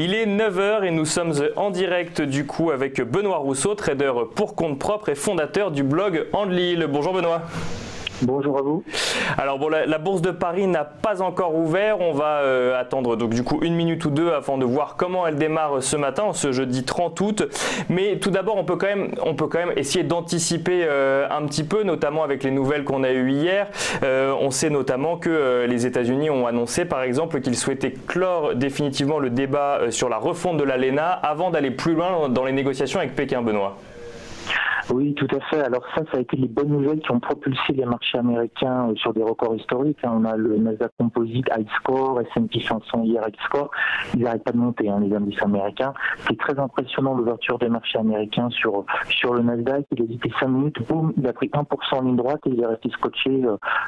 Il est 9 heures et nous sommes en direct du coup avec Benoît Rousseau, trader pour compte propre et fondateur du blog Handlil. Bonjour Benoît. Bonjour à vous. Alors bon, la bourse de Paris n'a pas encore ouvert. On va attendre donc du coup une minute ou deux avant de voir comment elle démarre ce matin, ce jeudi 30 août. Mais tout d'abord, on peut quand même essayer d'anticiper un petit peu, notamment avec les nouvelles qu'on a eues hier. On sait notamment que les États-Unis ont annoncé, par exemple, qu'ils souhaitaient clore définitivement le débat sur la refonte de l'ALENA avant d'aller plus loin dans les négociations avec Pékin, Benoît. Oui, tout à fait. Alors ça a été les bonnes nouvelles qui ont propulsé les marchés américains sur des records historiques. On a le Nasdaq Composite, High Score, S&P 500 hier, High Score. Ils n'arrêtent pas de monter, les indices américains. C'est très impressionnant l'ouverture des marchés américains sur le Nasdaq. Il a hésité 5 minutes, boum, il a pris 1% en ligne droite et il est resté scotché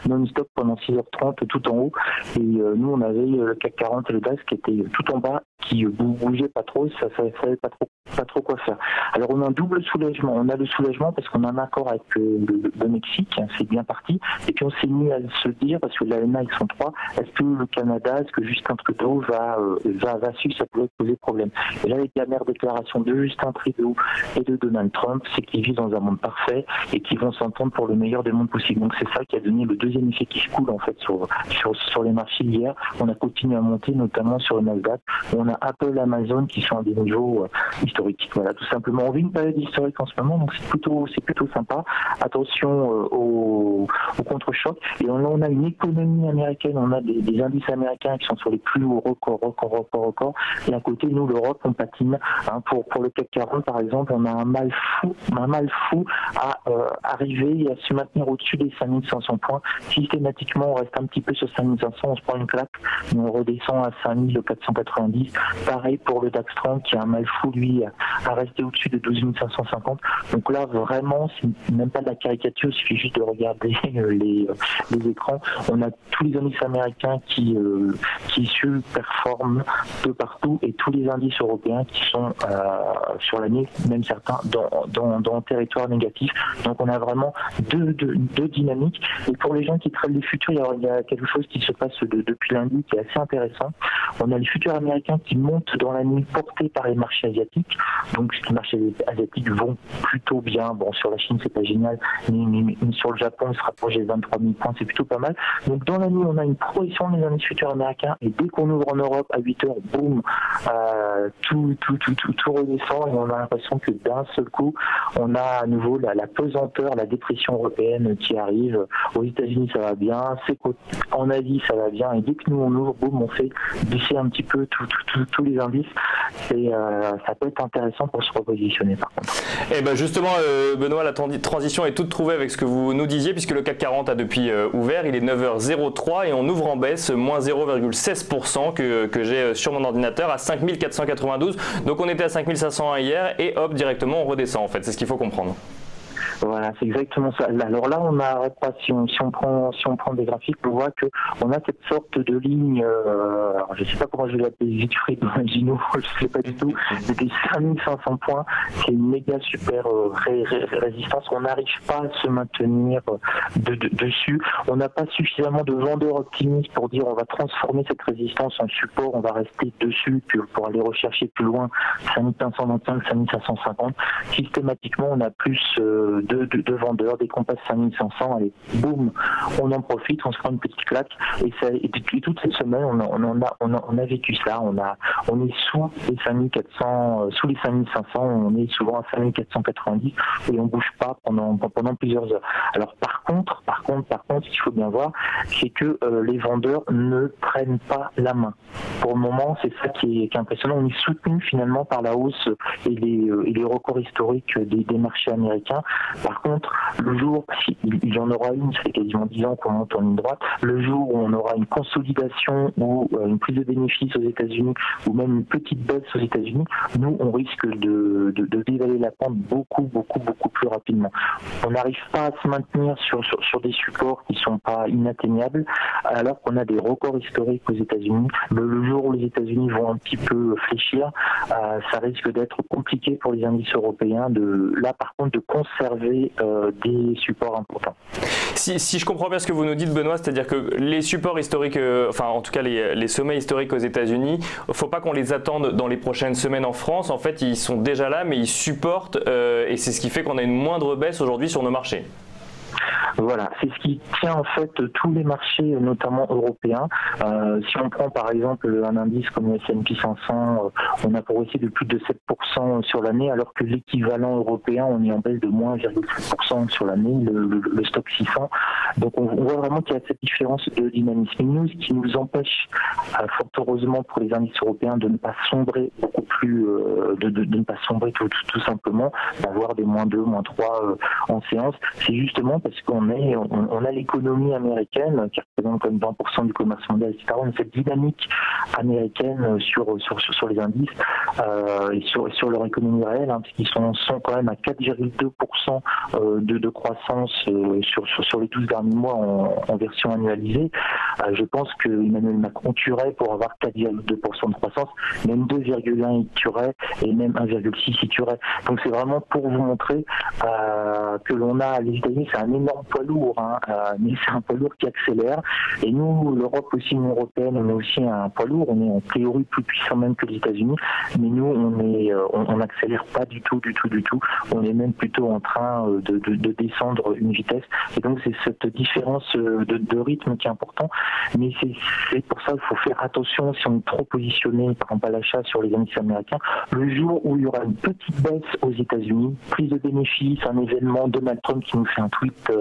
non-stop pendant 6h30 tout en haut. Et nous, on avait le CAC 40 et le DAX qui étaient tout en bas, qui bougeaient pas trop, ça savait pas trop quoi faire. Alors on a un double soulagement. On a le soulagement parce qu'on a un accord avec le Mexique, c'est bien parti. Et puis on s'est mis à se dire, parce que l'ALENA ils sont trois, est-ce que le Canada, est-ce que Justin Trudeau va suivre, ça pourrait poser problème. Et là, les dernières déclarations de Justin Trudeau et de Donald Trump, c'est qu'ils vivent dans un monde parfait et qu'ils vont s'entendre pour le meilleur des mondes possibles. Donc c'est ça qui a donné le deuxième effet qui se coule en fait sur les marchés hier. On a continué à monter, notamment sur le Nasdaq. On a Apple, Amazon qui sont à des niveaux historiques. Voilà, tout simplement. On vit une période historique en ce moment, donc c'est plutôt sympa. Attention au contre-choc. Et on a une économie américaine, on a des indices américains qui sont sur les plus hauts records. Et à côté, nous, l'Europe, on patine. Pour le CAC 40, par exemple, on a un mal fou à arriver et à se maintenir au-dessus des 5500 points. Systématiquement, on reste un petit peu sur 5500, on se prend une claque, mais on redescend à 5490. Pareil pour le DAX 30 qui a un mal fou, lui, à rester au-dessus de 12 550. Donc là, vraiment, c'est même pas de la caricature, il suffit juste de regarder les écrans. On a tous les indices américains qui performent de partout et tous les indices européens qui sont sur l'année, même certains dans un territoire négatif. Donc on a vraiment deux dynamiques. Et pour les gens qui traitent les futurs, il y a quelque chose qui se passe depuis lundi qui est assez intéressant. On a les futurs américains qui montent dans l'année portés par les marchés asiatiques. Donc les marchés asiatiques vont plutôt bien. Bon, sur la Chine, c'est pas génial, mais sur le Japon, on se rapproche des 23 000 points, c'est plutôt pas mal. Donc dans la nuit, on a une progression des indices futurs américains et dès qu'on ouvre en Europe à 8 heures, boum, tout redescend et on a l'impression que d'un seul coup, on a à nouveau la pesanteur, la dépression européenne qui arrive. Aux États-Unis, ça va bien, en Asie, ça va bien et dès que nous on ouvre, boum, on fait baisser un petit peu tous les indices. Et ça peut être intéressant pour se repositionner par contre. Et ben justement, Benoît, la transition est toute trouvée avec ce que vous nous disiez, puisque le CAC 40 a depuis ouvert, il est 9h03 et on ouvre en baisse, moins 0,16% que j'ai sur mon ordinateur à 5492. Donc on était à 5501 hier et hop, directement on redescend en fait, c'est ce qu'il faut comprendre. Voilà, c'est exactement ça. Alors là, on n'arrête pas. Si on prend des graphiques, on voit que on a cette sorte de ligne. Alors, je sais pas comment je vais l'appeler, Siegfried Gino, je sais pas du tout. C'était 5500 points. C'est une méga super résistance. On n'arrive pas à se maintenir dessus. On n'a pas suffisamment de vendeurs optimistes pour dire on va transformer cette résistance en support. On va rester dessus pour aller rechercher plus loin 5525, 5550. Systématiquement, on a plus de vendeurs, dès qu'on passe 5500, allez, boum, on en profite, on se prend une petite claque, et toute cette semaine, on a vécu ça, on est sous les 5400, sous les 5500, on est souvent à 5490, et on bouge pas pendant plusieurs heures. Alors par contre, ce qu'il faut bien voir, c'est que les vendeurs ne prennent pas la main. Pour le moment, c'est ça qui est impressionnant, on est soutenu finalement par la hausse et les records historiques des marchés américains. Par contre, le jour, il y en aura une, ça fait quasiment 10 ans qu'on monte en ligne droite, le jour où on aura une consolidation ou une prise de bénéfices aux États-Unis ou même une petite baisse aux États-Unis, nous, on risque de dévaler la pente beaucoup plus rapidement. On n'arrive pas à se maintenir sur des supports qui sont pas inatteignables, alors qu'on a des records historiques aux États-Unis. Le jour où les États-Unis vont un petit peu fléchir, ça risque d'être compliqué pour les indices européens par contre, de conserver des supports importants. Si je comprends bien ce que vous nous dites, Benoît, c'est-à-dire que les supports historiques, enfin en tout cas les sommets historiques aux États-Unis, il ne faut pas qu'on les attende dans les prochaines semaines en France. En fait, ils sont déjà là, mais ils supportent et c'est ce qui fait qu'on a une moindre baisse aujourd'hui sur nos marchés. Voilà, c'est ce qui tient en fait tous les marchés, notamment européens. Si on prend par exemple un indice comme le S&P 500, on a progressé de plus de 7% sur l'année, alors que l'équivalent européen, on est en baisse de moins 0,7% sur l'année, le stock 600. Donc on voit vraiment qu'il y a cette différence de dynamisme. Nous, ce qui nous empêche, fort heureusement pour les indices européens, de ne pas sombrer beaucoup plus, de ne pas sombrer tout simplement, d'avoir des -2, -3 en séance, c'est justement parce qu'on a l'économie américaine qui représente comme 20% du commerce mondial, etc. On a cette dynamique américaine sur les indices et sur leur économie réelle, parce qu'ils sont quand même à 4,2% de croissance sur les 12 derniers mois en version annualisée. Je pense que Emmanuel Macron tuerait pour avoir 4,2% de croissance, même 2,1 il tuerait et même 1,6 il tuerait. Donc c'est vraiment pour vous montrer que l'on a, les États-Unis, c'est un énorme poids lourd, mais c'est un poids lourd qui accélère. Et nous, l'Europe aussi, l'Union européenne, on est aussi un poids lourd. On est en théorie plus puissant même que les États-Unis, mais nous, on n'accélère pas du tout. On est même plutôt en train de descendre une vitesse. Et donc c'est cette différence de rythme qui est important. Mais c'est pour ça qu'il faut faire attention si on est trop positionné, par exemple à l'achat sur les indices américains. Le jour où il y aura une petite baisse aux États-Unis, prise de bénéfice, un événement, Donald Trump qui nous fait un tweet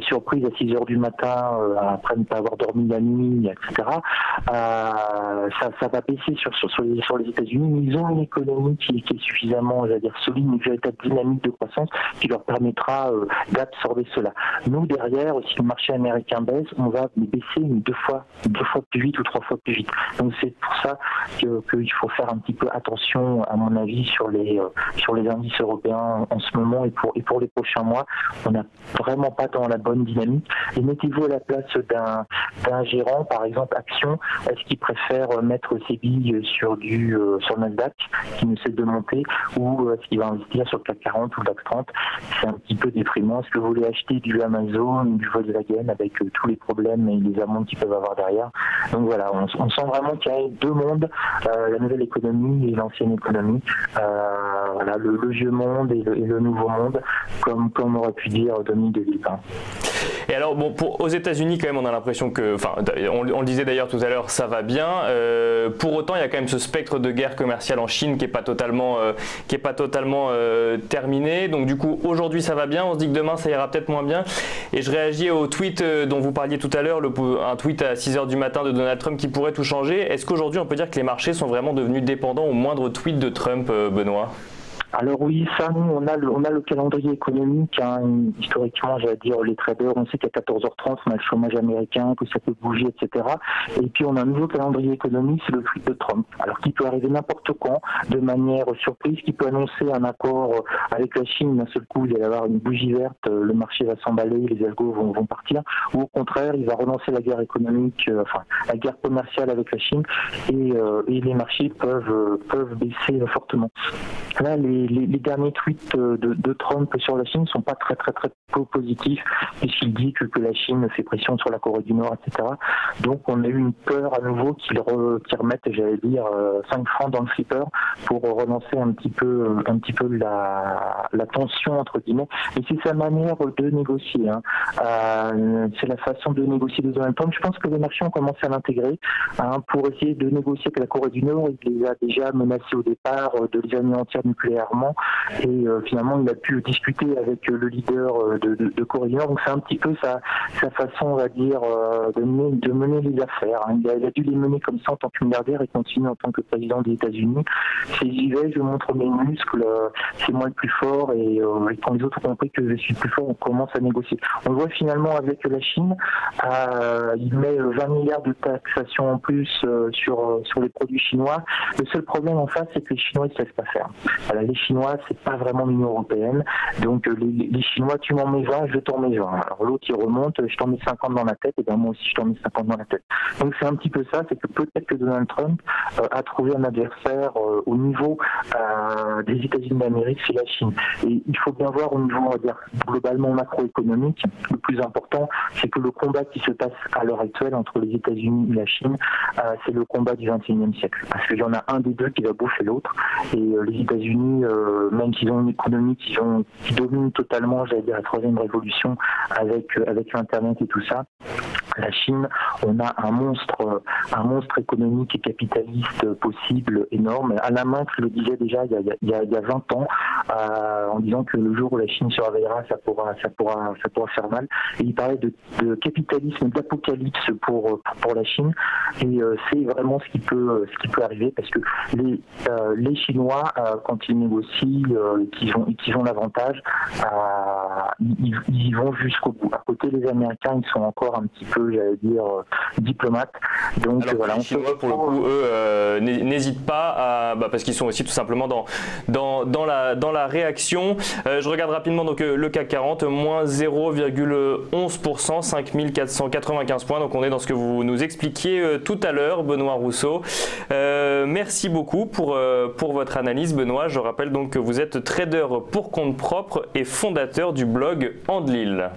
surprise à 6h du matin après ne pas avoir dormi la nuit, etc. Ça va baisser sur les États-Unis, mais ils ont une économie qui est suffisamment, solide, une véritable dynamique de croissance qui leur permettra d'absorber cela. Nous, derrière, si le marché américain baisse, on va baisser deux fois plus vite ou 3 fois plus vite. Donc c'est pour ça qu'il faut faire un petit peu attention, à mon avis, sur les indices européens en ce moment et pour les prochains mois. On n'a vraiment pas dans la bonne dynamique. Et mettez-vous à la place d'un gérant, par exemple Action, est-ce qu'il préfère mettre ses billes sur le Nasdaq, qui ne cesse de monter, ou est-ce qu'il va investir sur le CAC 40 ou le DAX 30? C'est un petit peu déprimant. Est-ce que vous voulez acheter du Amazon, du Volkswagen, avec tous les problèmes et les amendes qu'ils peuvent avoir derrière? Donc voilà, on sent vraiment qu'il y a deux mondes, la nouvelle économie et l'ancienne économie. Voilà, le vieux monde et le nouveau monde, comme on aurait pu dire Dominique de Villepin. Et alors, bon, aux États-Unis, quand même, on a l'impression que, enfin, on le disait d'ailleurs tout à l'heure, ça va bien. Pour autant, il y a quand même ce spectre de guerre commerciale en Chine qui est pas totalement terminé. Donc, du coup, aujourd'hui, ça va bien. On se dit que demain, ça ira peut-être moins bien. Et je réagis au tweet dont vous parliez tout à l'heure, un tweet à 6h du matin de Donald Trump qui pourrait tout changer. Est-ce qu'aujourd'hui, on peut dire que les marchés sont vraiment devenus dépendants au moindre tweet de Trump, Benoît ? Alors oui, ça, nous, on a le calendrier économique, historiquement, j'allais dire, les traders, on sait qu'à 14h30, on a le chômage américain, que ça peut bouger, etc. Et puis, on a un nouveau calendrier économique, c'est le tweet de Trump. Alors, qui peut arriver n'importe quand, de manière surprise, qui peut annoncer un accord avec la Chine, d'un seul coup, il va y avoir une bougie verte, le marché va s'emballer, les algos vont partir, ou au contraire, il va relancer la guerre économique, la guerre commerciale avec la Chine, et les marchés peuvent baisser fortement. Là, les derniers tweets de Trump sur la Chine ne sont pas très positifs, puisqu'il dit que la Chine fait pression sur la Corée du Nord, etc. Donc on a eu une peur à nouveau qu'ils remettent, j'allais dire, 5 francs dans le flipper pour relancer un petit peu la tension, entre guillemets. Et c'est sa manière de négocier. C'est la façon de négocier de Donald Trump. Je pense que les marchés ont commencé à l'intégrer pour essayer de négocier avec la Corée du Nord. Il les a déjà menacés au départ de les anéantir nucléairement, et finalement il a pu discuter avec le leader de Corée du Nord. Donc c'est un petit peu sa façon, on va dire, de mener les affaires. Il a dû les mener comme ça en tant que milliardaire et continue en tant que président des États-Unis. C'est j'y vais, je montre mes muscles, c'est moi le plus fort, et quand les autres ont compris que je suis le plus fort, on commence à négocier. On le voit finalement avec la Chine, il met 20 milliards de taxation en plus sur les produits chinois. Le seul problème en face, c'est que les Chinois ne se laissent pas faire. Voilà, les Chinois, c'est pas vraiment l'Union européenne. Donc les Chinois, tu m'en mets 20, je t'en mets 20. Alors l'autre, il remonte, je t'en mets 50 dans la tête, et bien moi aussi, je t'en mets 50 dans la tête. Donc c'est un petit peu ça, c'est que peut-être que Donald Trump a trouvé un adversaire au niveau des États-Unis d'Amérique, c'est la Chine. Et il faut bien voir au niveau, on va dire, globalement macroéconomique, le plus important, c'est que le combat qui se passe à l'heure actuelle entre les États-Unis et la Chine, c'est le combat du XXIe siècle. Parce qu'il y en a un des deux qui va bouffer l'autre. Et les États-Unis, même s'ils ont une économie qui domine totalement, j'allais dire, la troisième révolution avec l'Internet et tout ça, la Chine, on a un monstre économique et capitaliste possible, énorme, à la main, je le disais déjà il y a 20 ans, en disant que le jour où la Chine se réveillera, ça pourra faire mal. Et il parlait de capitalisme, d'apocalypse pour la Chine. Et c'est vraiment ce qui peut arriver, parce que les Chinois, quand ils négocient, qu'ils ont l'avantage, ils vont jusqu'au bout. À côté, les Américains, ils sont encore un petit peu, j'allais dire, diplomates. Donc alors voilà, les Chinois, pour le coup, eux, n'hésitent pas parce qu'ils sont aussi tout simplement dans la réaction. Je regarde rapidement donc le CAC 40, moins 0,11%, 5495 points. Donc on est dans ce que vous nous expliquiez tout à l'heure, Benoît Rousseau. Merci beaucoup pour votre analyse, Benoît. Je rappelle donc que vous êtes trader pour compte propre et fondateur du blog Andlil.